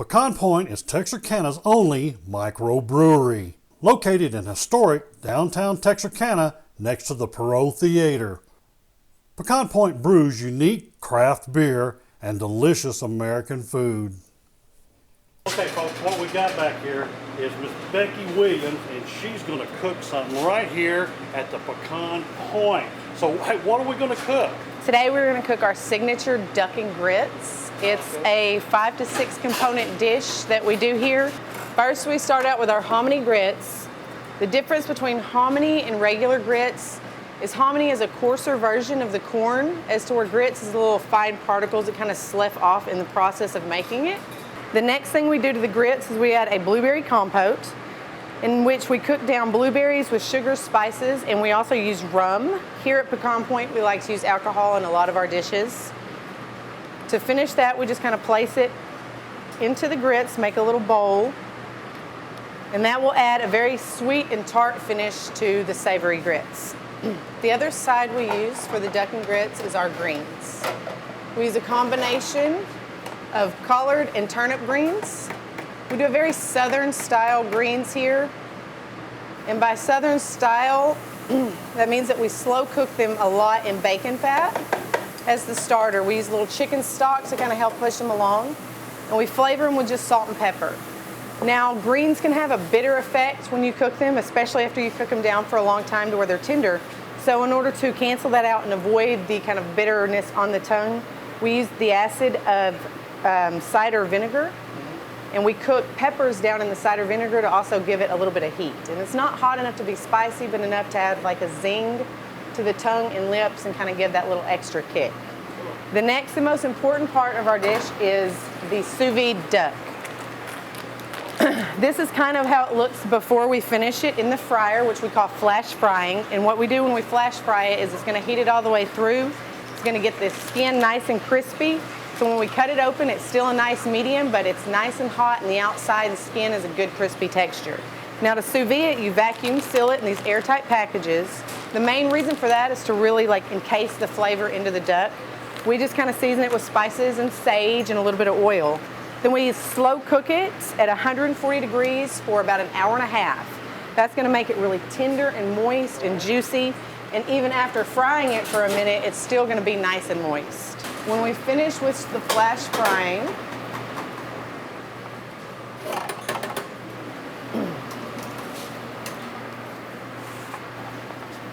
Pecan Point is Texarkana's only microbrewery, located in historic downtown Texarkana next to the Perot Theater. Pecan Point brews unique craft beer and delicious American food. Okay folks, what we got back here is Miss Becky Williams, and she's going to cook something right here at the Pecan Point. So hey, what are we going to cook? Today we're going to cook our signature duck and grits. It's a 5 to 6 component dish that we do here. First we start out with our hominy grits. The difference between hominy and regular grits is hominy is a coarser version of the corn, as to where grits is the little fine particles that kind of slough off in the process of making it. The next thing we do to the grits is we add a blueberry compote, in which we cook down blueberries with sugar, spices, and we also use rum. Here at Pecan Point, we like to use alcohol in a lot of our dishes. To finish that, we just kind of place it into the grits, make a little bowl, and that will add a very sweet and tart finish to the savory grits. The other side we use for the duck and grits is our greens. We use a combination of collard and turnip greens. We do a very southern style greens here. And by southern style, that means that we slow cook them a lot in bacon fat as the starter. We use little chicken stocks to kind of help push them along. And we flavor them with just salt and pepper. Now, greens can have a bitter effect when you cook them, especially after you cook them down for a long time to where they're tender. So in order to cancel that out and avoid the kind of bitterness on the tongue, we use the acid of cider vinegar, and we cook peppers down in the cider vinegar to also give it a little bit of heat. And it's not hot enough to be spicy, but enough to add like a zing to the tongue and lips and kind of give that little extra kick. The next and most important part of our dish is the sous vide duck. This is kind of how it looks before we finish it in the fryer, which we call flash frying. And what we do when we flash fry it is it's going to heat it all the way through. It's going to get the skin nice and crispy. So when we cut it open, it's still a nice medium, but it's nice and hot, and the outside skin is a good crispy texture. Now to sous vide it, you vacuum seal it in these airtight packages. The main reason for that is to really encase the flavor into the duck. We just kind of season it with spices and sage and a little bit of oil. Then we slow cook it at 140 degrees for about an hour and a half. That's going to make it really tender and moist and juicy. And even after frying it for a minute, it's still going to be nice and moist. When we finish with the flash frying,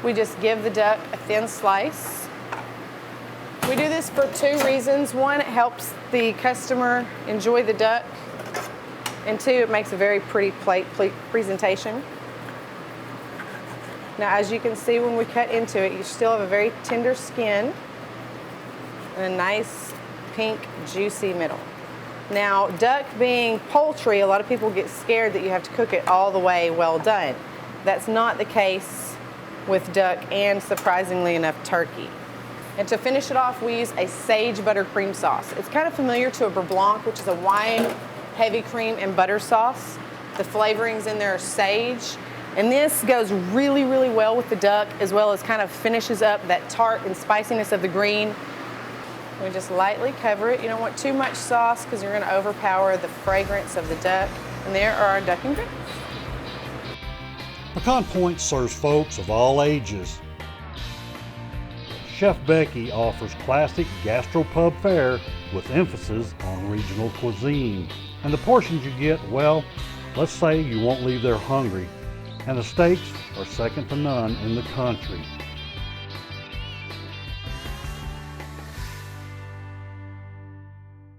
we just give the duck a thin slice. We do this for 2 reasons. One, it helps the customer enjoy the duck. And 2, it makes a very pretty plate presentation. Now, as you can see when we cut into it, you still have a very tender skin and a nice pink juicy middle. Now, duck being poultry, a lot of people get scared that you have to cook it all the way well done. That's not the case with duck and, surprisingly enough, turkey. And to finish it off, we use a sage butter cream sauce. It's kind of familiar to a beurre blanc, which is a wine, heavy cream, and butter sauce. The flavorings in there are sage. And this goes really, really well with the duck, as well as kind of finishes up that tart and spiciness of the green. We just lightly cover it. You don't want too much sauce because you're going to overpower the fragrance of the duck. And there are our duck and grits. Pecan Point serves folks of all ages. Chef Becky offers classic gastropub fare with emphasis on regional cuisine. And the portions you get, well, let's say you won't leave there hungry. And the steaks are second to none in the country.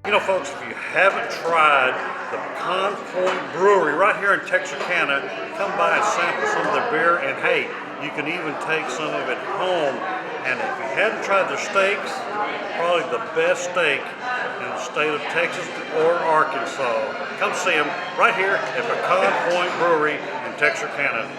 You know, folks, if you haven't tried the Pecan Point Brewery right here in Texarkana, come by and sample some of their beer, and hey, you can even take some of it home. And if you hadn't tried their steaks, probably the best steak in the state of Texas or Arkansas. Come see them right here at Pecan Point Brewery in Texarkana.